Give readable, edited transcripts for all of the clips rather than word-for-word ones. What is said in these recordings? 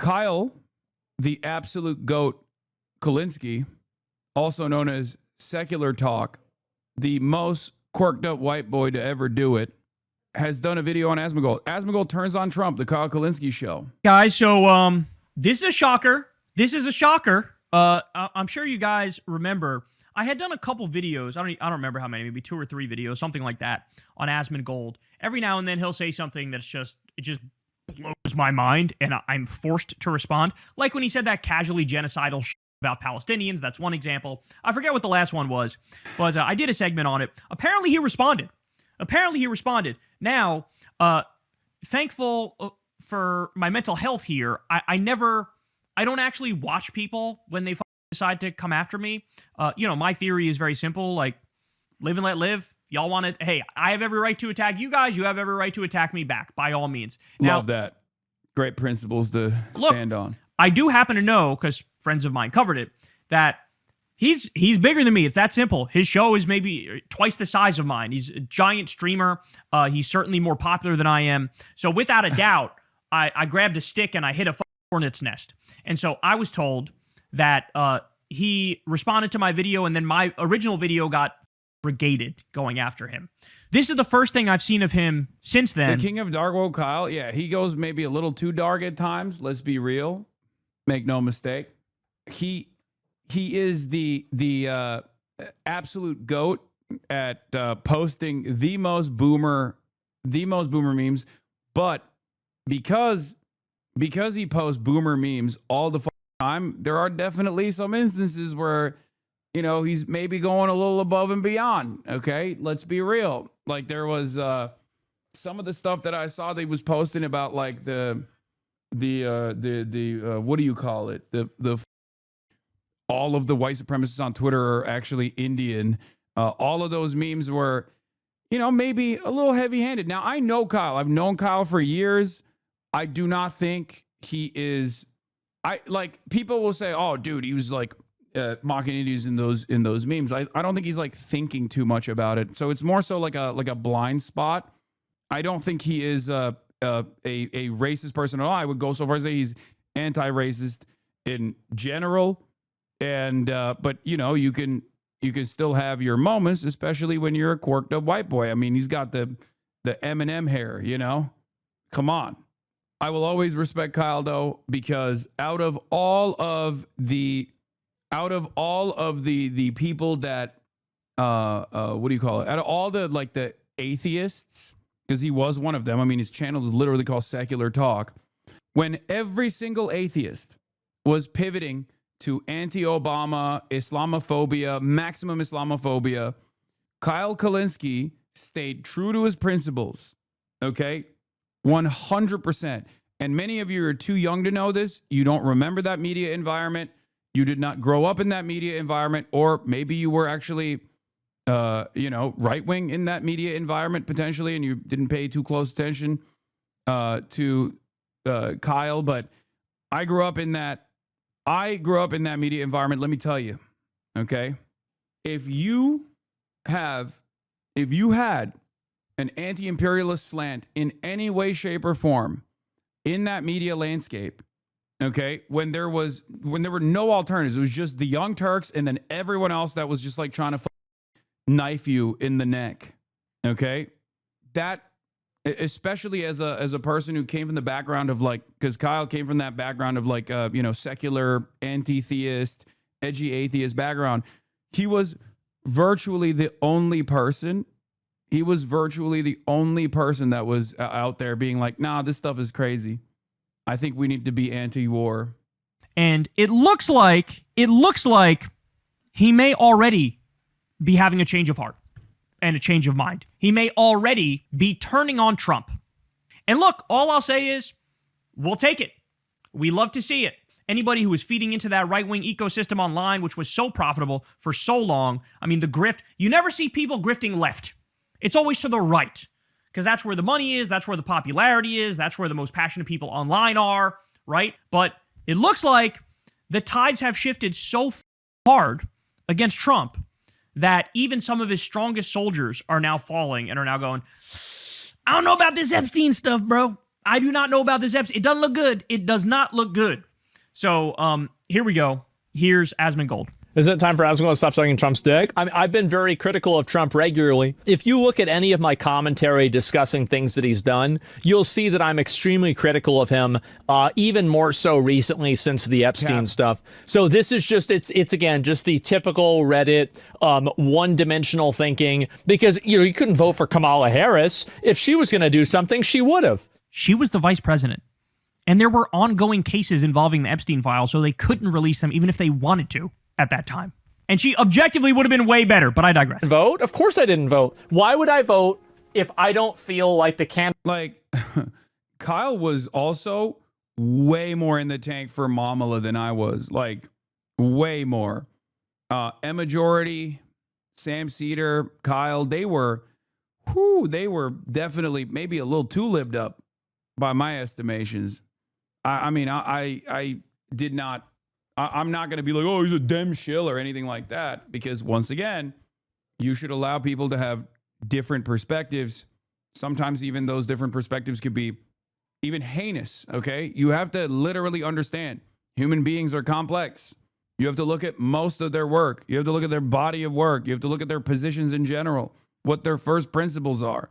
Kyle, the absolute GOAT Kulinski, also known as Secular Talk, the most quirked up white boy to ever do it, has done a video on Asmongold. Asmongold turns on Trump, the Kyle Kulinski show. Guys, so this is a shocker. This is a shocker. I'm sure you guys remember I had done a couple videos. I don't remember how many, maybe 2 or 3 videos, something like that, on Asmongold. Every now and then he'll say something that's just blows my mind, and I'm forced to respond. Like when he said that casually genocidal shit about Palestinians. That's one example. I forget what the last one was, but I did a segment on it. Apparently he responded. Now, thankful for my mental health here, I don't actually watch people when they decide to come after me. My theory is very simple, like, live and let live. Y'all want to, hey, I have every right to attack you guys. You have every right to attack me back, by all means. Now, love that. Great principles to stand on. I do happen to know, because friends of mine covered it, that he's bigger than me. It's that simple. His show is maybe twice the size of mine. He's a giant streamer. He's certainly more popular than I am. So without a doubt, I grabbed a stick and I hit a hornet's nest. And so I was told that he responded to my video, and then my original video got brigaded going after him. This is the first thing I've seen of him since then. The King of Dark World, Kyle, yeah, he goes maybe a little too dark at times. Let's be real. Make no mistake. He is the absolute GOAT at posting the most boomer memes, but because he posts boomer memes all the time, there are definitely some instances where, he's maybe going a little above and beyond. Okay, let's be real. Like, there was some of the stuff that I saw that he was posting about, like the what do you call it? All of the white supremacists on Twitter are actually Indian. All of those memes were, maybe a little heavy-handed. Now, I know Kyle. I've known Kyle for years. I do not think he is. People will say, "Oh, dude, he was like mocking Indians in those memes." I don't think he's like thinking too much about it. So it's more so like a blind spot. I don't think he is a racist person at all. I would go so far as to say he's anti-racist in general. And but you can still have your moments, especially when you're a quirked up white boy. I mean, he's got the Eminem hair, Come on. I will always respect Kyle, though, because out of all of the people that what do you call it? Out of all the atheists, because he was one of them. I mean, his channel is literally called Secular Talk. When every single atheist was pivoting to anti-Obama, Islamophobia, maximum Islamophobia, Kyle Kulinski stayed true to his principles. Okay? 100%. And many of you are too young to know this. You don't remember that media environment. You did not grow up in that media environment, or maybe you were actually, right-wing in that media environment potentially, and you didn't pay too close attention to Kyle. But I grew up in that media environment. Let me tell you, okay? If you had an anti-imperialist slant in any way, shape, or form in that media landscape, okay, when there were no alternatives, it was just the Young Turks and then everyone else that was just like trying to knife you in the neck, okay? That, especially as a person who came from the background of because Kyle came from that background of secular, anti-theist, edgy atheist background, he was virtually the only person that was out there being like, nah, this stuff is crazy. I think we need to be anti-war. And it looks like he may already be having a change of heart and a change of mind. He may already be turning on Trump. And look, all I'll say is, we'll take it. We love to see it. Anybody who was feeding into that right-wing ecosystem online, which was so profitable for so long, I mean, the grift, you never see people grifting left. It's always to the right, because that's where the money is, that's where the popularity is, that's where the most passionate people online are, right? But it looks like the tides have shifted so hard against Trump that even some of his strongest soldiers are now falling and are now going, I don't know about this Epstein stuff, bro. I do not know about this episode. It doesn't look good. It does not look good. So here we go. Here's Asmongold. Isn't it time for Asmongold to stop sucking Trump's dick? I've been very critical of Trump regularly. If you look at any of my commentary discussing things that he's done, you'll see that I'm extremely critical of him, even more so recently since the Epstein stuff. So this is just, it's again, just the typical Reddit, one-dimensional thinking, because, you couldn't vote for Kamala Harris. If she was going to do something, she would have. She was the vice president. And there were ongoing cases involving the Epstein file, so they couldn't release them even if they wanted to at that time. And she objectively would have been way better, but I digress. Vote? Of course I didn't vote. Why would I vote if I don't feel like the candidate? Like, Kyle was also way more in the tank for Mamala than I was. Like, way more. Emma Jordy, Sam Cedar, Kyle, they were definitely maybe a little too lived up by my estimations. I mean, I did not, I'm not going to be like, oh, he's a dem shill or anything like that. Because once again, you should allow people to have different perspectives. Sometimes even those different perspectives could be even heinous, okay? You have to literally understand human beings are complex. You have to look at most of their work. You have to look at their body of work. You have to look at their positions in general, what their first principles are,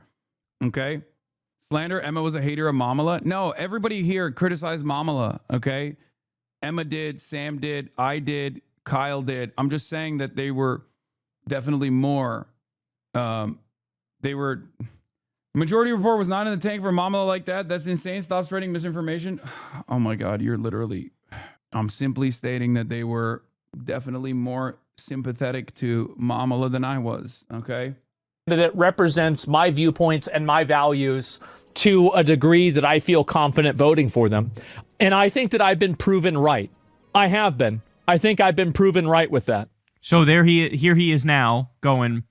okay? Slander, Emma was a hater of Mamala. No, everybody here criticized Mamala, okay? Emma did, Sam did, I did, Kyle did. I'm just saying that they were definitely more. Majority Report was not in the tank for Mamala like that. That's insane. Stop spreading misinformation. Oh my God, I'm simply stating that they were definitely more sympathetic to Mamala than I was, okay? That it represents my viewpoints and my values to a degree that I feel confident voting for them. And I think that I've been proven right. I have been. I think I've been proven right with that. So here he is now going,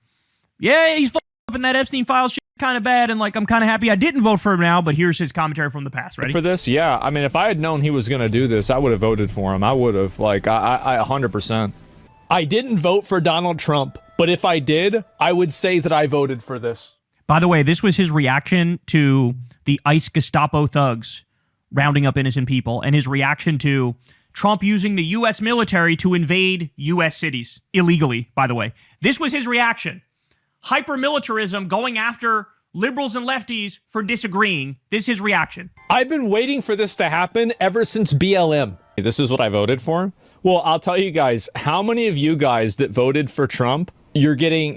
yeah, he's up in that Epstein file shit kind of bad, and like I'm kind of happy I didn't vote for him now, but here's his commentary from the past. Ready? For this, yeah. I mean, if I had known he was going to do this, I would have voted for him. I would have, I 100%. I didn't vote for Donald Trump, but if I did, I would say that I voted for this. By the way, this was his reaction to the ICE Gestapo thugs rounding up innocent people, and his reaction to Trump using the U.S. military to invade U.S. cities illegally, by the way. This was his reaction. Hyper-militarism, going after liberals and lefties for disagreeing. This is his reaction. I've been waiting for this to happen ever since BLM. This is what I voted for. Well, I'll tell you guys, how many of you guys that voted for Trump, you're getting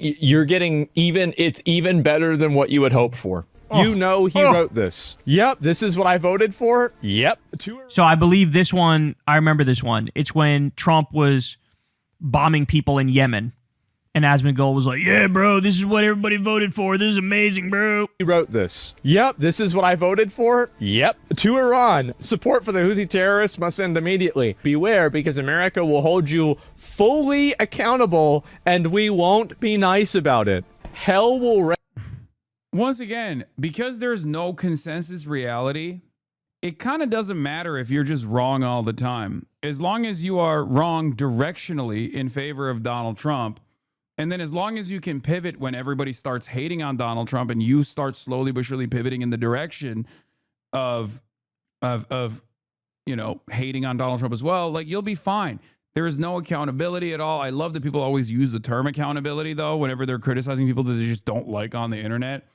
even, it's even better than what you had hoped for. You know he wrote this. Yep, this is what I voted for. Yep. So I believe this one, I remember this one. It's when Trump was bombing people in Yemen. And Asmongold was like, yeah, bro, this is what everybody voted for. This is amazing, bro. He wrote this. Yep, this is what I voted for. Yep. To Iran, support for the Houthi terrorists must end immediately. Beware, because America will hold you fully accountable, and we won't be nice about it. Hell will... Once again, because there's no consensus reality, it kind of doesn't matter if you're just wrong all the time. As long as you are wrong directionally in favor of Donald Trump, and then as long as you can pivot when everybody starts hating on Donald Trump and you start slowly but surely pivoting in the direction of hating on Donald Trump as well, like you'll be fine. There is no accountability at all. I love that people always use the term accountability though, whenever they're criticizing people that they just don't like on the internet.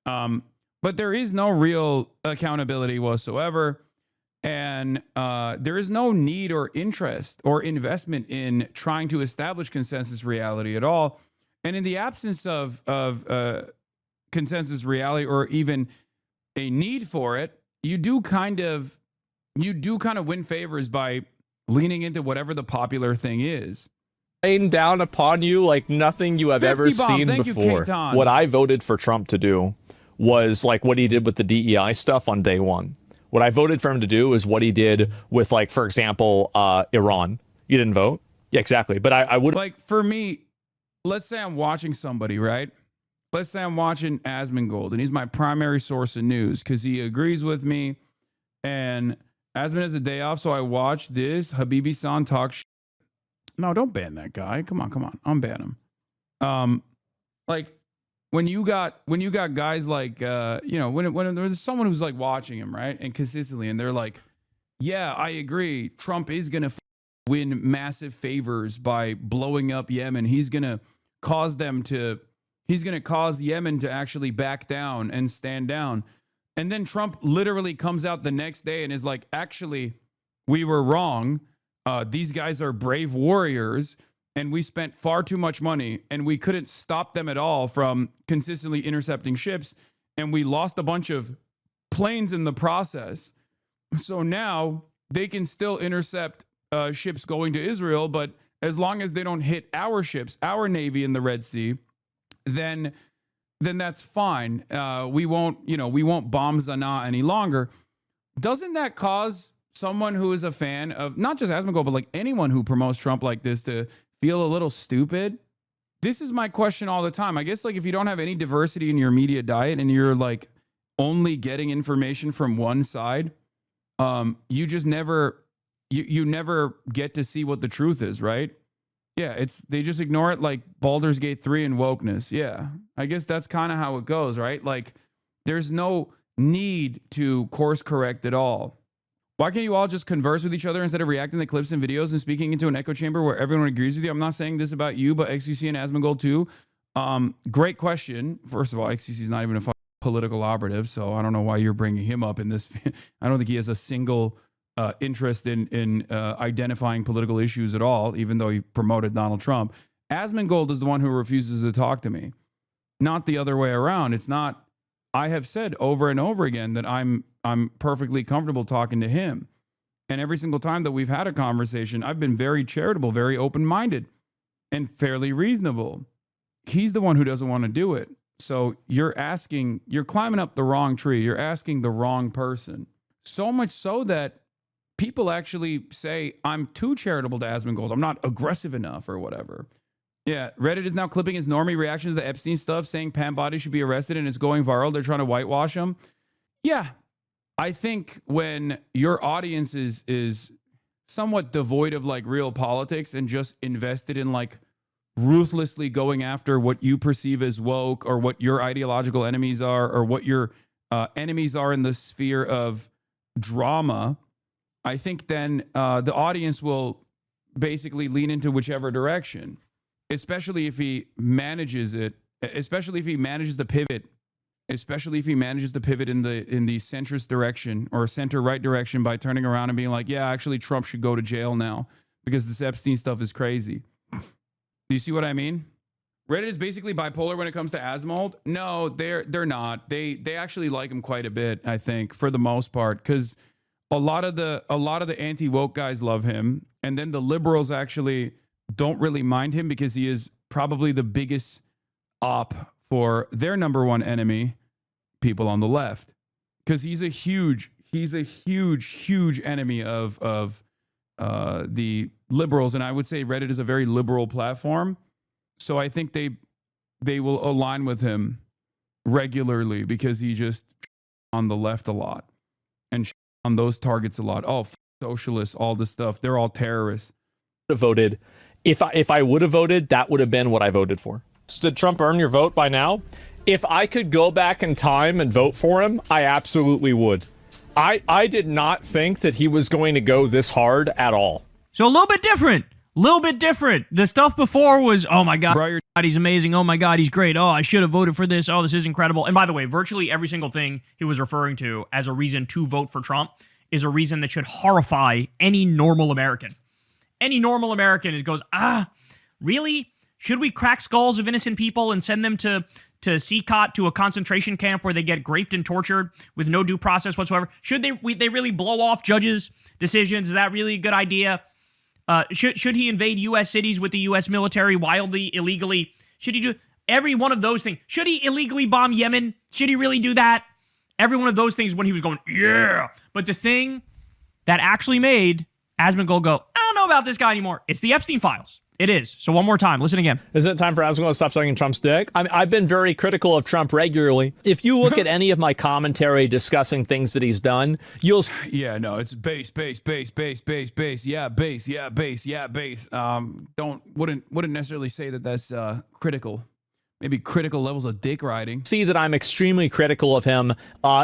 But there is no real accountability whatsoever. And there is no need or interest or investment in trying to establish consensus reality at all. And in the absence of consensus reality or even a need for it, you do kind of win favors by leaning into whatever the popular thing is. Rain down upon you like nothing you have ever seen before. What I voted for Trump to do was like what he did with the DEI stuff on day one. What I voted for him to do is what he did with, like, for example, Iran. You didn't vote? Yeah, exactly. But I would... Like, for me, let's say I'm watching somebody, right? Let's say I'm watching Asmongold, and he's my primary source of news because he agrees with me. And Asmon has a day off, so I watch this Habibi-san talk shit. No, don't ban that guy. Come on. Unban him. Like, when you got guys like when there's someone who's like watching him, right, and consistently, and they're like, yeah, I agree, Trump is gonna win massive favors by blowing up Yemen. He's gonna cause Yemen to actually back down and stand down. And then Trump literally comes out the next day and is like, actually, we were wrong. These guys are brave warriors, and we spent far too much money, and we couldn't stop them at all from consistently intercepting ships, and we lost a bunch of planes in the process. So now they can still intercept ships going to Israel, but as long as they don't hit our ships, our Navy in the Red Sea, then that's fine. We won't bomb Sanaa any longer. Doesn't that cause someone who is a fan of not just Asmongold, but like anyone who promotes Trump like this to feel a little stupid? This is my question all the time. I guess like if you don't have any diversity in your media diet and you're like only getting information from one side, you just never you never get to see what the truth is, right? Yeah, they just ignore it like Baldur's Gate 3 and wokeness. Yeah, I guess that's kind of how it goes, right? Like there's no need to course correct at all. Why can't you all just converse with each other instead of reacting to clips and videos and speaking into an echo chamber where everyone agrees with you? I'm not saying this about you, but XQC and Asmongold too. Great question. First of all, XQC is not even a political operative, so I don't know why you're bringing him up in this. I don't think he has a single interest in identifying political issues at all, even though he promoted Donald Trump. Asmongold is the one who refuses to talk to me, not the other way around. It's not. I have said over and over again that I'm perfectly comfortable talking to him. And every single time that we've had a conversation, I've been very charitable, very open-minded, and fairly reasonable. He's the one who doesn't want to do it. So you're climbing up the wrong tree. You're asking the wrong person. So much so that people actually say, I'm too charitable to Asmongold. I'm not aggressive enough or whatever. Yeah, Reddit is now clipping his normie reaction to the Epstein stuff, saying Pam Bondi should be arrested, and it's going viral. They're trying to whitewash him. Yeah, I think when your audience is somewhat devoid of like real politics and just invested in like ruthlessly going after what you perceive as woke or what your ideological enemies are or what your enemies are in the sphere of drama, I think then the audience will basically lean into whichever direction. Especially if he manages it, especially if he manages to pivot, in the centrist direction or center right direction by turning around and being like, yeah, actually Trump should go to jail now because this Epstein stuff is crazy. Do you see what I mean? Reddit is basically bipolar when it comes to Asmongold. No, they're not. They actually like him quite a bit, I think, for the most part, because a lot of the anti-woke guys love him, and then the liberals actually don't really mind him because he is probably the biggest op for their number one enemy, people on the left, because he's a huge enemy of the liberals, and I would say Reddit is a very liberal platform, so I think they will align with him regularly because he just on the left a lot and on those targets a lot. Oh, socialists, all this stuff, they're all terrorists. Voted. If I would have voted, that would have been what I voted for. Did Trump earn your vote by now? If I could go back in time and vote for him, I absolutely would. I did not think that he was going to go this hard at all. So a little bit different. The stuff before was, oh my God, he's amazing. Oh my God, he's great. Oh, I should have voted for this. Oh, this is incredible. And by the way, virtually every single thing he was referring to as a reason to vote for Trump is a reason that should horrify any normal American. Any normal American goes, really? Should we crack skulls of innocent people and send them to CCOT, to a concentration camp where they get raped and tortured with no due process whatsoever? Should they really blow off judges' decisions? Is that really a good idea? Should he invade U.S. cities with the U.S. military wildly, illegally? Should he do every one of those things? Should he illegally bomb Yemen? Should he really do that? Every one of those things when he was going, yeah. But the thing that actually made Asmongold go, I don't know about this guy anymore. It's the Epstein files. It is. So one more time. Listen again. Isn't it time for Asmongold to stop sucking Trump's dick? I've been very critical of Trump regularly. If you look at any of my commentary discussing things that he's done, you'll... Yeah, no, it's base. Yeah, base. Wouldn't necessarily say that that's critical. maybe critical levels of dick riding. See that I'm extremely critical of him,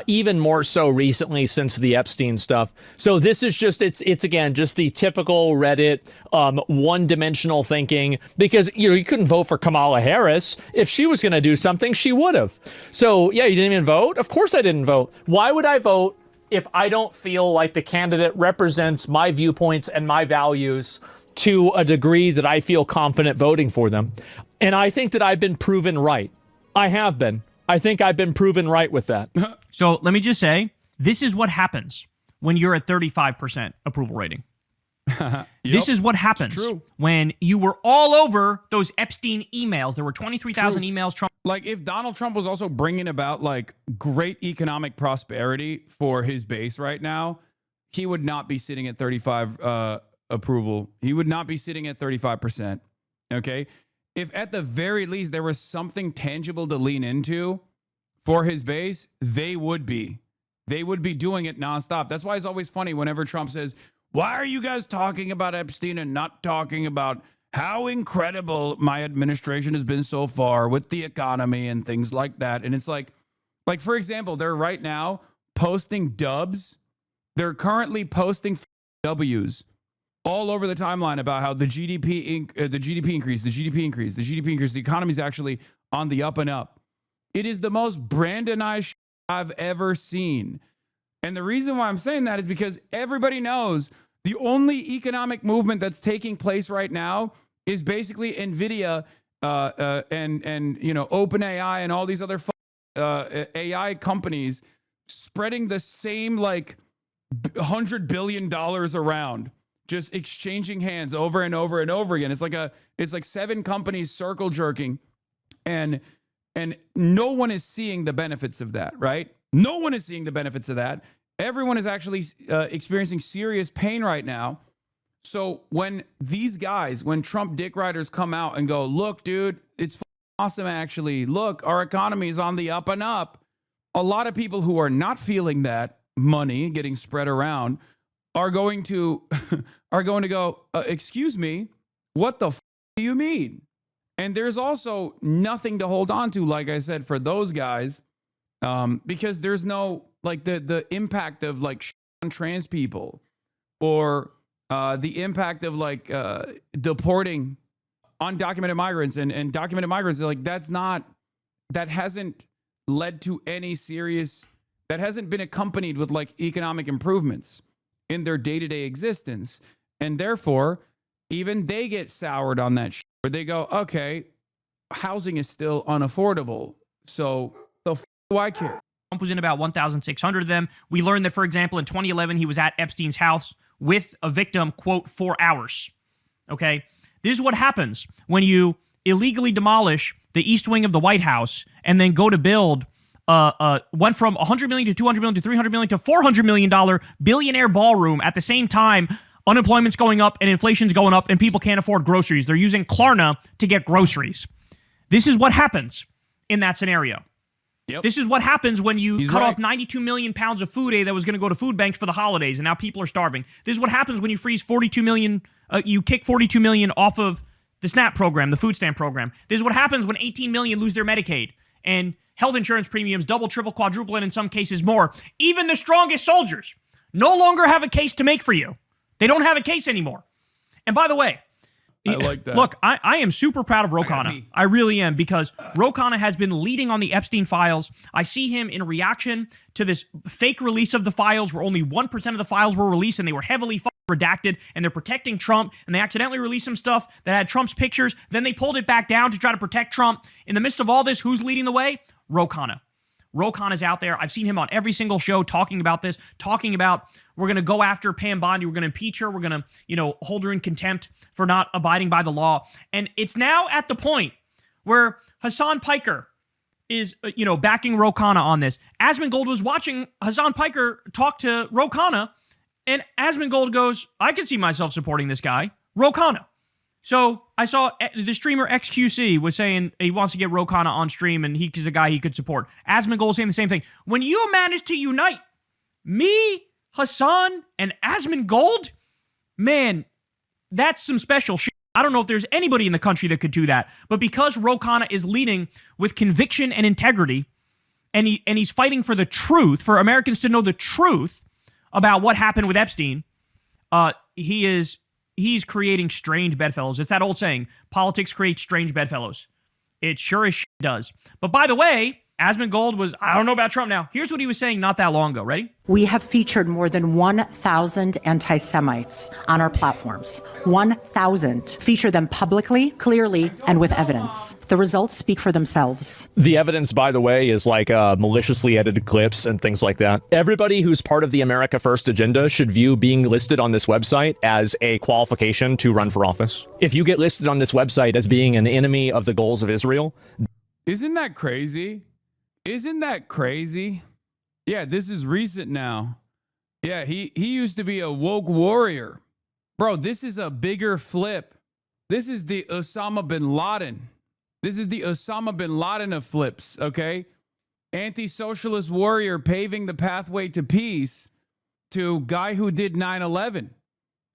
even more so recently since the Epstein stuff. So this is just, it's again, just the typical Reddit, one-dimensional thinking, because, you couldn't vote for Kamala Harris. If she was going to do something, she would have. So yeah, you didn't even vote? Of course I didn't vote. Why would I vote if I don't feel like the candidate represents my viewpoints and my values to a degree that I feel confident voting for them? And I think that I've been proven right. I have been. I think I've been proven right with that. So let me just say, this is what happens when you're at 35% approval rating. This is what happens when you were all over those Epstein emails. There were 23,000 emails. Trump. Like, if Donald Trump was also bringing about like great economic prosperity for his base right now, he would not be sitting at 35 approval. He would not be sitting at 35%. Okay. If at the very least there was something tangible to lean into for his base, they would be. They would be doing it nonstop. That's why it's always funny whenever Trump says, why are you guys talking about Epstein and not talking about how incredible my administration has been so far with the economy and things like that? And it's like, for example, they're right now posting dubs. They're currently posting W's all over the timeline about how the GDP increase, the economy's actually on the up and up. It is the most Brandonized I've ever seen. And the reason why I'm saying that is because everybody knows the only economic movement that's taking place right now is basically NVIDIA and OpenAI and all these other AI companies spreading the same like $100 billion around, just exchanging hands over and over and over again. It's like 7 companies circle jerking, and no one is seeing the benefits of that, right? No one is seeing the benefits of that. Everyone is actually experiencing serious pain right now. So when these guys, when Trump dick riders come out and go, look, dude, it's awesome actually. Look, our economy is on the up and up. A lot of people who are not feeling that money getting spread around are going to go, excuse me, what the do you mean? And there's also nothing to hold on to, like I said, for those guys, because there's no, like, the impact of like on trans people, or the impact of like deporting undocumented migrants and documented migrants. Like, that hasn't led to any serious, that hasn't been accompanied with like economic improvements in their day-to-day existence. And therefore, even they get soured on that shit, where they go, okay, housing is still unaffordable, so the do I care? Trump was in about 1,600 of them. We learned that, for example, in 2011, he was at Epstein's house with a victim, quote, 4 hours. Okay? This is what happens when you illegally demolish the East Wing of the White House and then go to build went from $100 million to $200 million to $300 million to $400 million billionaire ballroom at the same time. Unemployment's going up and inflation's going up and people can't afford groceries. They're using Klarna to get groceries. This is what happens in that scenario. Yep. This is what happens when you cut off 92 million pounds of food aid that was going to go to food banks for the holidays, and now people are starving. This is what happens when you freeze 42 million, you kick 42 million off of the SNAP program, the food stamp program. This is what happens when 18 million lose their Medicaid, and health insurance premiums double, triple, quadruple, and in some cases more. Even the strongest soldiers no longer have a case to make for you. They don't have a case anymore. And by the way, I like that. Look, I am super proud of Ro Khanna. I really am, because Ro Khanna has been leading on the Epstein files. I see him in reaction to this fake release of the files where only 1% of the files were released and they were heavily redacted, and they're protecting Trump, and they accidentally released some stuff that had Trump's pictures. Then they pulled it back down to try to protect Trump. In the midst of all this, who's leading the way? Ro Khanna. Ro Khanna's out there. I've seen him on every single show talking about this, talking about we're going to go after Pam Bondi. We're going to impeach her. We're going to, hold her in contempt for not abiding by the law. And it's now at the point where Hasan Piker is, backing Ro Khanna on this. Asmongold was watching Hasan Piker talk to Ro Khanna, and Asmongold goes, I can see myself supporting this guy, Ro Khanna. So I saw the streamer XQC was saying he wants to get Ro Khanna on stream, and he's a guy he could support. Asmongold saying the same thing. When you manage to unite me, Hasan, and Asmongold, man, that's some special shit. I don't know if there's anybody in the country that could do that. But because Ro Khanna is leading with conviction and integrity, and he's fighting for the truth, for Americans to know the truth about what happened with Epstein, he's creating strange bedfellows. It's that old saying, politics creates strange bedfellows. It sure as shit does. But by the way, Asmongold was, I don't know about Trump now. Here's what he was saying not that long ago. Ready? We have featured more than 1,000 anti-Semites on our platforms. 1,000. Feature them publicly, clearly, and with evidence. The results speak for themselves. The evidence, by the way, is like maliciously edited clips and things like that. Everybody who's part of the America First agenda should view being listed on this website as a qualification to run for office. If you get listed on this website as being an enemy of the goals of Israel... Isn't that crazy? Isn't that crazy? Yeah, this is recent now. Yeah, he used to be a woke warrior. Bro, this is a bigger flip. This is the Osama bin Laden. This is the Osama bin Laden of flips, okay? Anti-socialist warrior paving the pathway to peace to guy who did 9/11,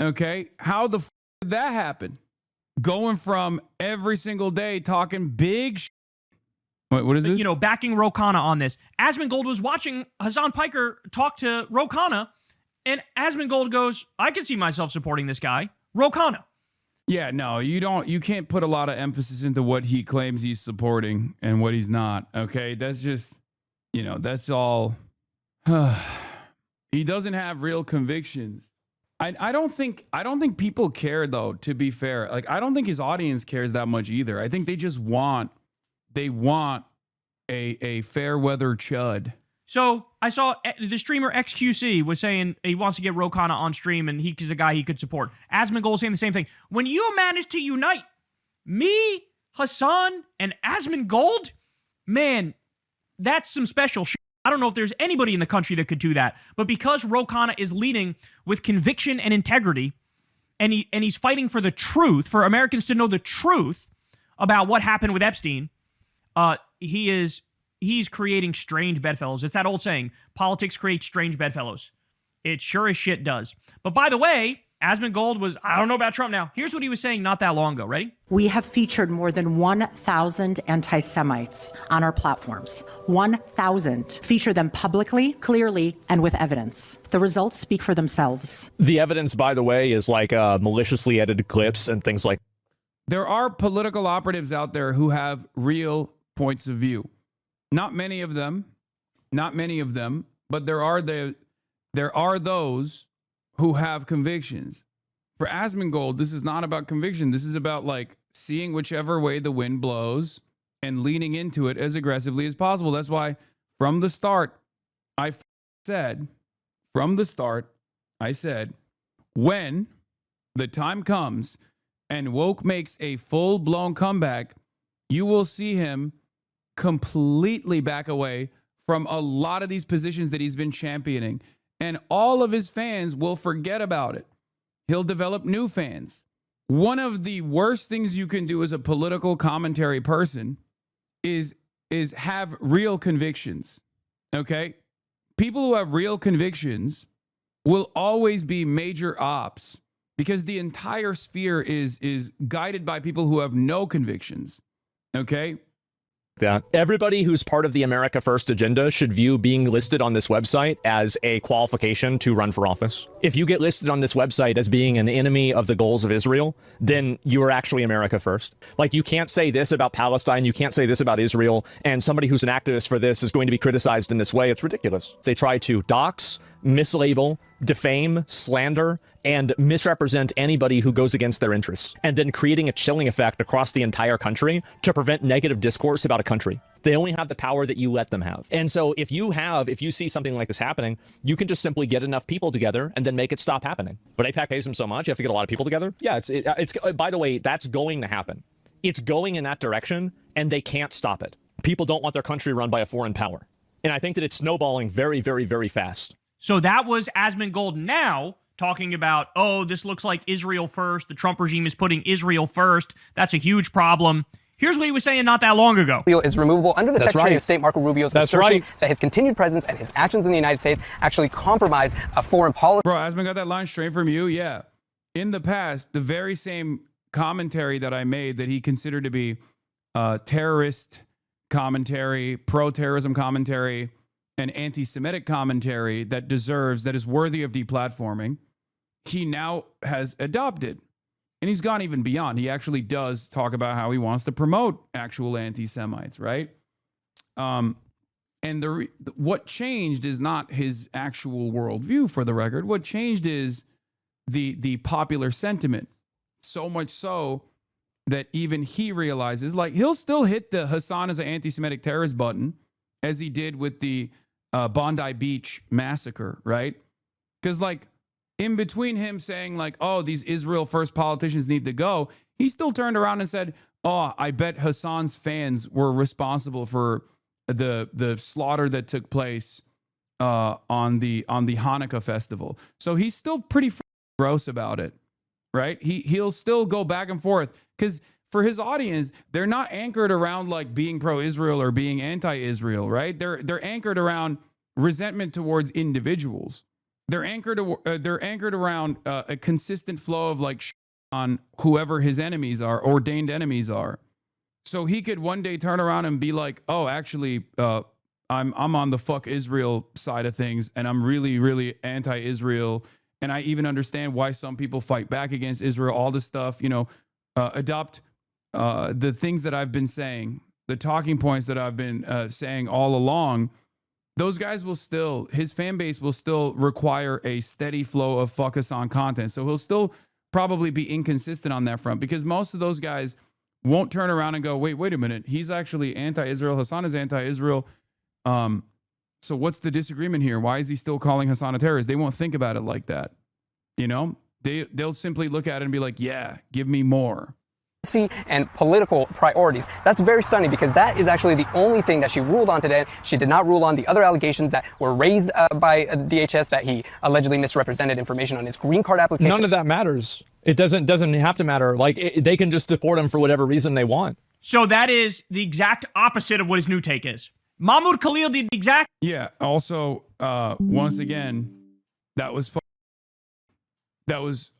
okay? How the f did that happen? Going from every single day talking big shit. What is this? You know, backing Ro Khanna on this. Asmongold was watching Hasan Piker talk to Ro Khanna, and Asmongold goes, I can see myself supporting this guy, Ro Khanna. Yeah, no, you can't put a lot of emphasis into what he claims he's supporting and what he's not, okay? That's just, that's all. He doesn't have real convictions. I don't think people care, though, to be fair. Like, I don't think his audience cares that much either. I think they just want a fair weather chud. So I saw the streamer XQC was saying he wants to get Ro Khanna on stream and he's a guy he could support. Asmongold saying the same thing. When you manage to unite me, Hasan, and Asmongold, man, that's some special shit. I don't know if there's anybody in the country that could do that. But because Ro Khanna is leading with conviction and integrity, and he's fighting for the truth, for Americans to know the truth about what happened with Epstein, he's creating strange bedfellows. It's that old saying, politics creates strange bedfellows. It sure as shit does. But by the way, Asmongold was, I don't know about Trump now. Here's what he was saying not that long ago. Ready? We have featured more than 1,000 anti-Semites on our platforms. 1,000. Feature them publicly, clearly, and with evidence. The results speak for themselves. The evidence, by the way, is like maliciously edited clips and things like that. There are political operatives out there who have real points of view. Not many of them, but there are those who have convictions. For Asmongold, this is not about conviction. This is about like seeing whichever way the wind blows and leaning into it as aggressively as possible. That's why from the start, I said, when the time comes and woke makes a full-blown comeback, you will see him completely back away from a lot of these positions that he's been championing. And all of his fans will forget about it. He'll develop new fans. One of the worst things you can do as a political commentary person is have real convictions, okay? People who have real convictions will always be major ops because the entire sphere is guided by people who have no convictions, okay? That everybody who's part of the America First agenda should view being listed on this website as a qualification to run for office. If you get listed on this website as being an enemy of the goals of Israel, then you are actually America First. Like, you can't say this about Palestine, you can't say this about Israel, and somebody who's an activist for this is going to be criticized in this way. It's ridiculous. They try to dox, mislabel, defame, slander, and misrepresent anybody who goes against their interests, and then creating a chilling effect across the entire country to prevent negative discourse about a country. They only have the power that you let them have. And so if you see something like this happening, you can just simply get enough people together and then make it stop happening. But AIPAC pays them so much, you have to get a lot of people together. Yeah, it's by the way, that's going to happen. It's going in that direction, and they can't stop it. People don't want their country run by a foreign power. And I think that it's snowballing very, very, very fast. So that was Asmongold now talking about, oh, this looks like Israel first. The Trump regime is putting Israel first. That's a huge problem. Here's what he was saying not that long ago. Is removable under the Secretary of State Marco Rubio's assertion that his continued presence and his actions in the United States actually compromise a foreign policy. Bro, Asmon got that line straight from you. Yeah. In the past, the very same commentary that I made that he considered to be terrorist commentary, pro-terrorism commentary, and anti-Semitic commentary that is worthy of deplatforming, he now has adopted. And he's gone even beyond. He actually does talk about how he wants to promote actual anti-Semites, right? And what changed is not his actual worldview, for the record. What changed is the popular sentiment. So much so that even he realizes, like, he'll still hit the Hasan is an anti-Semitic terrorist button, as he did with the Bondi Beach massacre, right? Because, like, in between him saying, like, oh, these Israel first politicians need to go, he still turned around and said, oh, I bet Hasan's fans were responsible for the slaughter that took place on the Hanukkah festival. So he's still pretty gross about it, right? He'll still go back and forth, because for his audience, they're not anchored around like being pro-Israel or being anti-Israel, right? They're anchored around resentment towards individuals. They're anchored around a consistent flow of like on whoever his enemies are, ordained enemies are. So he could one day turn around and be like, oh, actually, I'm on the fuck Israel side of things, and I'm really, really anti-Israel. And I even understand why some people fight back against Israel, all this stuff, adopt the things that I've been saying, the talking points that I've been saying all along. Those guys his fan base will still require a steady flow of fuck Hasan content. So he'll still probably be inconsistent on that front, because most of those guys won't turn around and go, wait a minute, he's actually anti-Israel, Hasan is anti-Israel. So what's the disagreement here? Why is he still calling Hasan a terrorist? They won't think about it like that. They'll simply look at it and be like, yeah, give me more. And political priorities. That's very stunning, because that is actually the only thing that she ruled on today. She did not rule on the other allegations that were raised by DHS, that he allegedly misrepresented information on his green card application. None of that matters. It doesn't have to matter. Like, they can just deport him for whatever reason they want. So that is the exact opposite of what his new take is. Mahmoud Khalil did the exact. Yeah. Also, once again, that was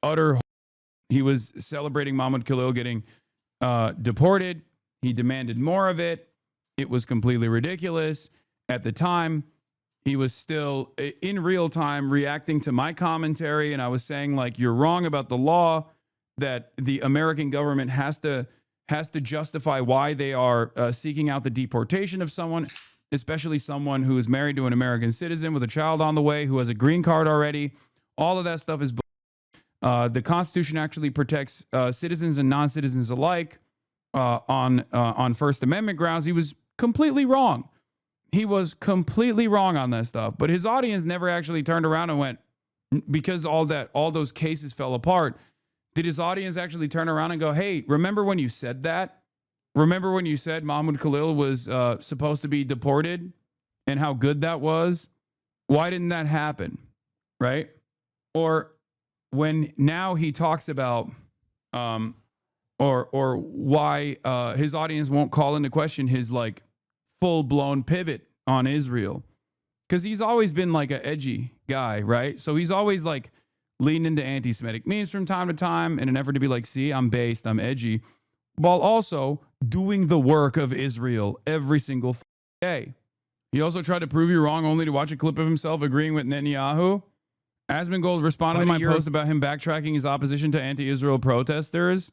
utter. He was celebrating Mahmoud Khalil getting deported. He demanded more of it. It was completely ridiculous. At the time, he was still in real time reacting to my commentary, and I was saying, like, you're wrong about the law, that the American government has to justify why they are seeking out the deportation of someone, especially someone who is married to an American citizen with a child on the way, who has a green card already. All of that stuff is the Constitution actually protects citizens and non-citizens alike on First Amendment grounds. He was completely wrong. He was completely wrong on that stuff. But his audience never actually turned around and went, because all those cases fell apart, did his audience actually turn around and go, hey, remember when you said that? Remember when you said Mahmoud Khalil was supposed to be deported and how good that was? Why didn't that happen? Right? Or when now he talks about or why his audience won't call into question his like full-blown pivot on Israel, because he's always been like an edgy guy, right? So he's always like leaning into anti-Semitic memes from time to time in an effort to be like, see, I'm based, I'm edgy, while also doing the work of Israel every single day. He also tried to prove you wrong only to watch a clip of himself agreeing with Netanyahu. Asmongold responded to my post about him backtracking his opposition to anti-Israel protesters.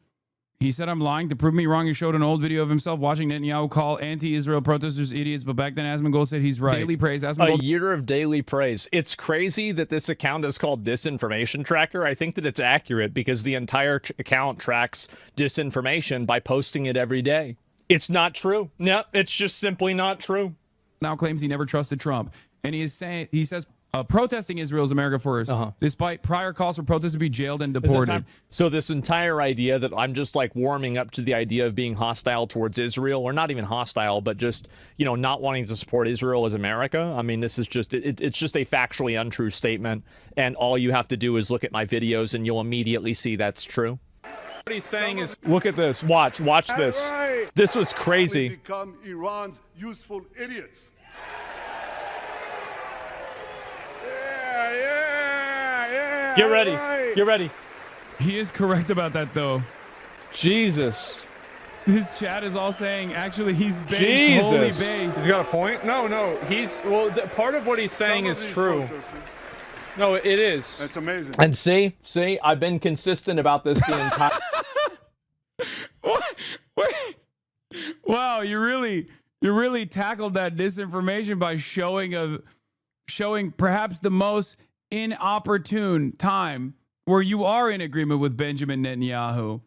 He said, I'm lying. To prove me wrong, he showed an old video of himself watching Netanyahu call anti-Israel protesters idiots, but back then Asmongold said he's right. Daily praise. Asmongold. A year of daily praise. It's crazy that this account is called Disinformation Tracker. I think that it's accurate because the entire account tracks disinformation by posting it every day. It's not true. No, it's just simply not true. Now claims he never trusted Trump. And he says protesting Israel's America first, despite prior calls for protesters to be jailed and deported. So this entire idea that I'm just like warming up to the idea of being hostile towards Israel, or not even hostile, but just, not wanting to support Israel as America. I mean, this is just, it's just a factually untrue statement. And all you have to do is look at my videos and you'll immediately see that's true. What he's saying is, look at this, watch this. Right. This was crazy. We become Iran's useful idiots. Get ready. Get ready. He is correct about that, though. Jesus. His chat is all saying, actually, he's based, Jesus. holy based. He's got a point? No. He's, well, part of what he's saying is true. No, it is. That's amazing. And see, I've been consistent about this the entire... Wait. Wow, you really tackled that disinformation by showing perhaps the most inopportune time where you are in agreement with Benjamin Netanyahu.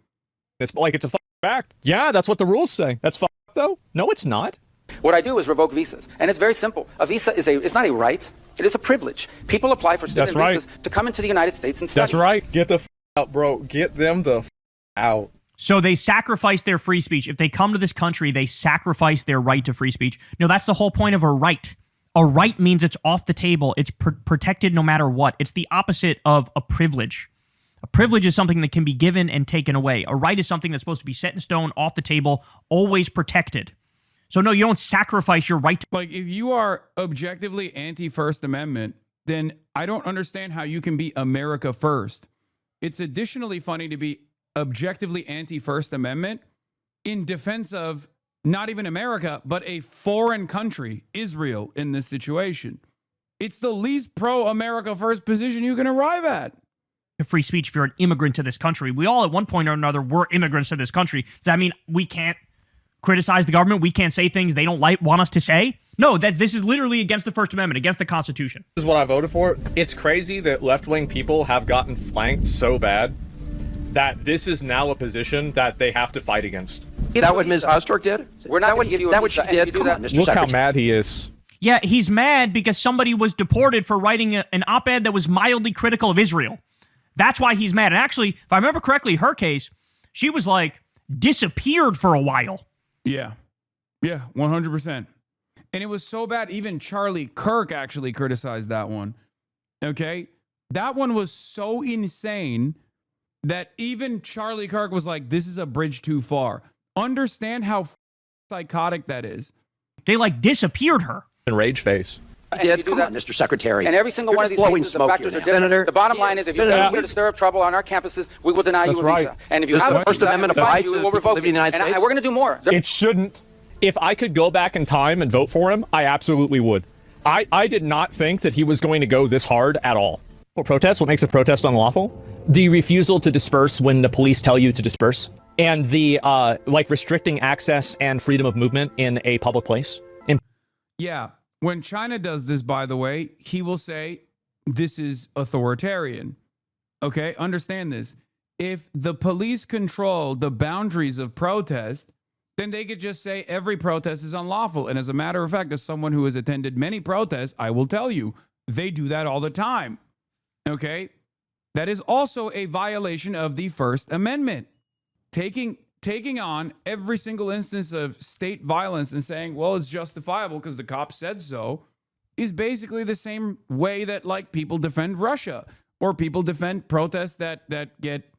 It's like it's a fact. Yeah, that's what the rules say. That's though. No, it's not. What I do is revoke visas, and it's very simple. A visa is not a right; it is a privilege. People apply for student visas to come into the United States and study. That's right. Get the out, bro. Get them the out. So they sacrifice their free speech. If they come to this country, they sacrifice their right to free speech. No, that's the whole point of a right. A right means it's off the table. It's protected no matter what. It's the opposite of a privilege. A privilege is something that can be given and taken away. A right is something that's supposed to be set in stone, off the table, always protected. So no, you don't sacrifice your right to... Like, if you are objectively anti-First Amendment, then I don't understand how you can be America first. It's additionally funny to be objectively anti-First Amendment in defense of not even America, but a foreign country, Israel, in this situation. It's the least pro-America first position you can arrive at. Free speech if you're an immigrant to this country. We all at one point or another were immigrants to this country. Does that mean we can't criticize the government? We can't say things they don't want us to say? No, this is literally against the First Amendment, against the Constitution. This is what I voted for. It's crazy that left-wing people have gotten flanked so bad that this is now a position that they have to fight against. Is that what Ms. Ostork did? We're not going to give you a visa. Is that what she did? Come on, Mr. Look Secretary. how mad he is. Yeah, he's mad because somebody was deported for writing an op-ed that was mildly critical of Israel. That's why he's mad. And actually, if I remember correctly, her case, she was like disappeared for a while. Yeah, 100%. And it was so bad, even Charlie Kirk actually criticized that one. Okay? That one was so insane that even Charlie Kirk was like, this is a bridge too far. Understand how psychotic that is. They like disappeared her. In rage face. Come on, Mr. Secretary. And every single one of these cases, the factors are different. The bottom line is, if you come here to stir up trouble on our campuses, we will deny you a visa. And if you have a First Amendment rights, we will revoke it. And we're going to do more. It shouldn't. If I could go back in time and vote for him, I absolutely would. I did not think that he was going to go this hard at all. What makes a protest unlawful? The refusal to disperse when the police tell you to disperse. And the, restricting access and freedom of movement in a public place. Yeah. When China does this, by the way, he will say, this is authoritarian. Okay? Understand this. If the police control the boundaries of protest, then they could just say every protest is unlawful. And as a matter of fact, as someone who has attended many protests, I will tell you, they do that all the time. Okay? That is also a violation of the First Amendment. Taking on every single instance of state violence and saying, well, it's justifiable because the cops said so, is basically the same way that like people defend Russia or people defend protests that get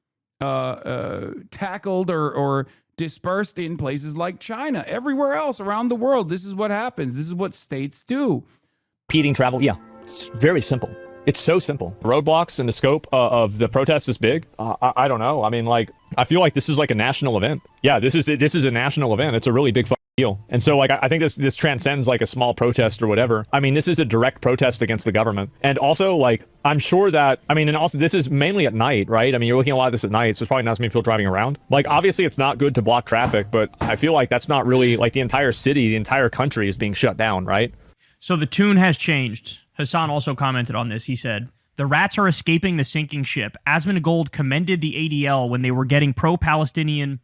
tackled or dispersed in places like China. Everywhere else around the world, this is what happens. This is what states do. Impeding travel, yeah, it's very simple. It's so simple. Roadblocks and the scope of the protest is big. I don't know. I mean, like, I feel like this is like a national event. Yeah, this is a national event. It's a really big deal. And so, like, I think this transcends like a small protest or whatever. I mean, this is a direct protest against the government. And also, like, I'm sure that, I mean, and also this is mainly at night, right? I mean, you're looking at a lot of this at night, so there's probably not as many people driving around. Like, obviously, it's not good to block traffic, but I feel like that's not really, like, the entire city, the entire country is being shut down, right? So the tune has changed. Hasan also commented on this. He said, the rats are escaping the sinking ship. Asmongold commended the ADL when they were getting pro-Palestinian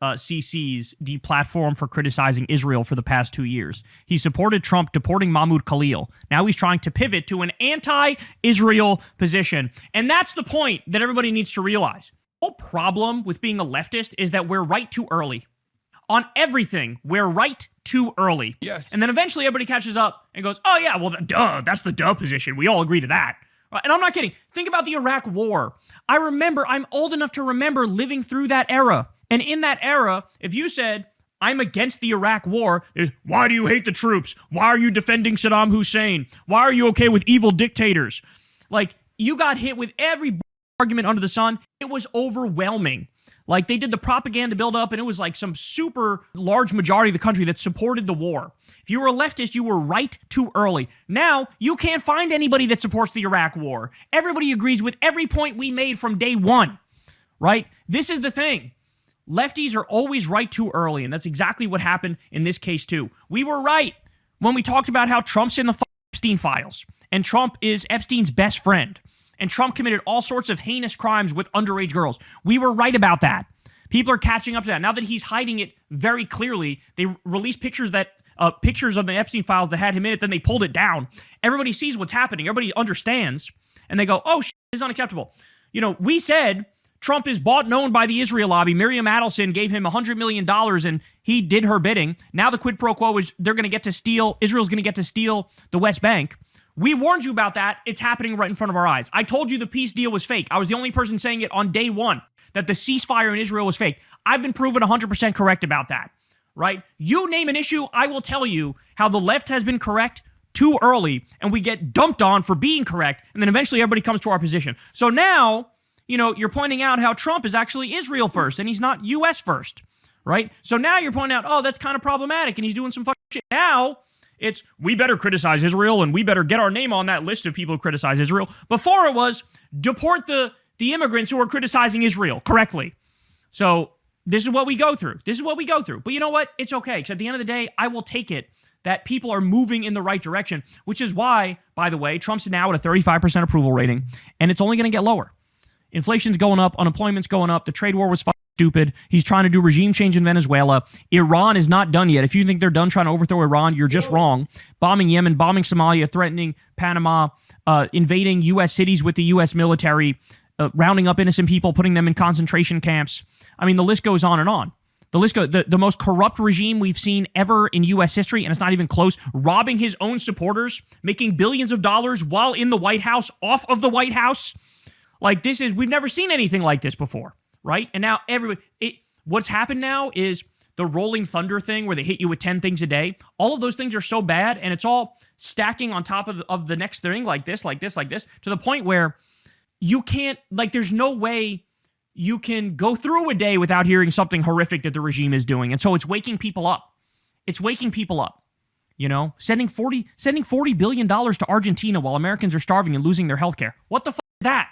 CCs deplatformed for criticizing Israel for the past 2 years. He supported Trump deporting Mahmoud Khalil. Now he's trying to pivot to an anti-Israel position. And that's the point that everybody needs to realize. The whole problem with being a leftist is that we're right too early. On everything, we're right too early. Yes. And then eventually everybody catches up and goes, oh yeah, well, duh, that's the duh position. We all agree to that. And I'm not kidding. Think about the Iraq War. I'm old enough to remember living through that era. And in that era, if you said, I'm against the Iraq War, why do you hate the troops? Why are you defending Saddam Hussein? Why are you okay with evil dictators? Like, you got hit with every argument under the sun. It was overwhelming. Like, they did the propaganda buildup, and it was like some super large majority of the country that supported the war. If you were a leftist, you were right too early. Now, you can't find anybody that supports the Iraq war. Everybody agrees with every point we made from day one, right? This is the thing. Lefties are always right too early, and that's exactly what happened in this case, too. We were right when we talked about how Trump's in the Epstein files, and Trump is Epstein's best friend. And Trump committed all sorts of heinous crimes with underage girls. We were right about that. People are catching up to that. Now that he's hiding it very clearly, they released pictures of the Epstein files that had him in it, then they pulled it down. Everybody sees what's happening. Everybody understands. And they go, oh, shit, this is unacceptable. You know, we said Trump is bought and owned by the Israel lobby. Miriam Adelson gave him $100 million and he did her bidding. Now the quid pro quo is Israel's going to get to steal the West Bank. We warned you about that. It's happening right in front of our eyes. I told you the peace deal was fake. I was the only person saying it on day one, that the ceasefire in Israel was fake. I've been proven 100% correct about that, right? You name an issue, I will tell you how the left has been correct too early, and we get dumped on for being correct, and then eventually everybody comes to our position. So now, you know, you're pointing out how Trump is actually Israel first, and he's not U.S. first, right? So now you're pointing out, oh, that's kind of problematic, and he's doing some fucking shit. Now, it's, we better criticize Israel, and we better get our name on that list of people who criticize Israel. Before it was, deport the immigrants who are criticizing Israel correctly. So this is what we go through. But you know what? It's okay, because at the end of the day, I will take it that people are moving in the right direction, which is why, by the way, Trump's now at a 35% approval rating, and it's only going to get lower. Inflation's going up, unemployment's going up, the trade war was stupid. He's trying to do regime change in Venezuela. Iran is not done yet. If you think they're done trying to overthrow Iran, you're just wrong. Bombing Yemen, bombing Somalia, threatening Panama, invading U.S. cities with the U.S. military, rounding up innocent people, putting them in concentration camps. I mean, the list goes on and on. The most corrupt regime we've seen ever in U.S. history, and it's not even close, robbing his own supporters, making billions of dollars while in the White House, off of the White House. Like, we've never seen anything like this before, right? And now what's happened now is the rolling thunder thing where they hit you with 10 things a day. All of those things are so bad, and it's all stacking on top of the next thing, like this, to the point where you can't, like, there's no way you can go through a day without hearing something horrific that the regime is doing. And so it's waking people up. You know, sending $40 billion to Argentina while Americans are starving and losing their health care. What the fuck is that?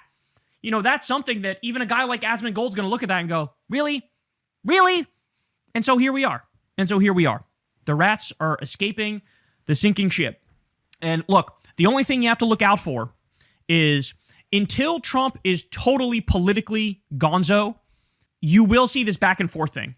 You know, that's something that even a guy like Asmongold is going to look at that and go, really? Really? And so here we are. The rats are escaping the sinking ship. And look, the only thing you have to look out for is until Trump is totally politically gonzo, you will see this back and forth thing.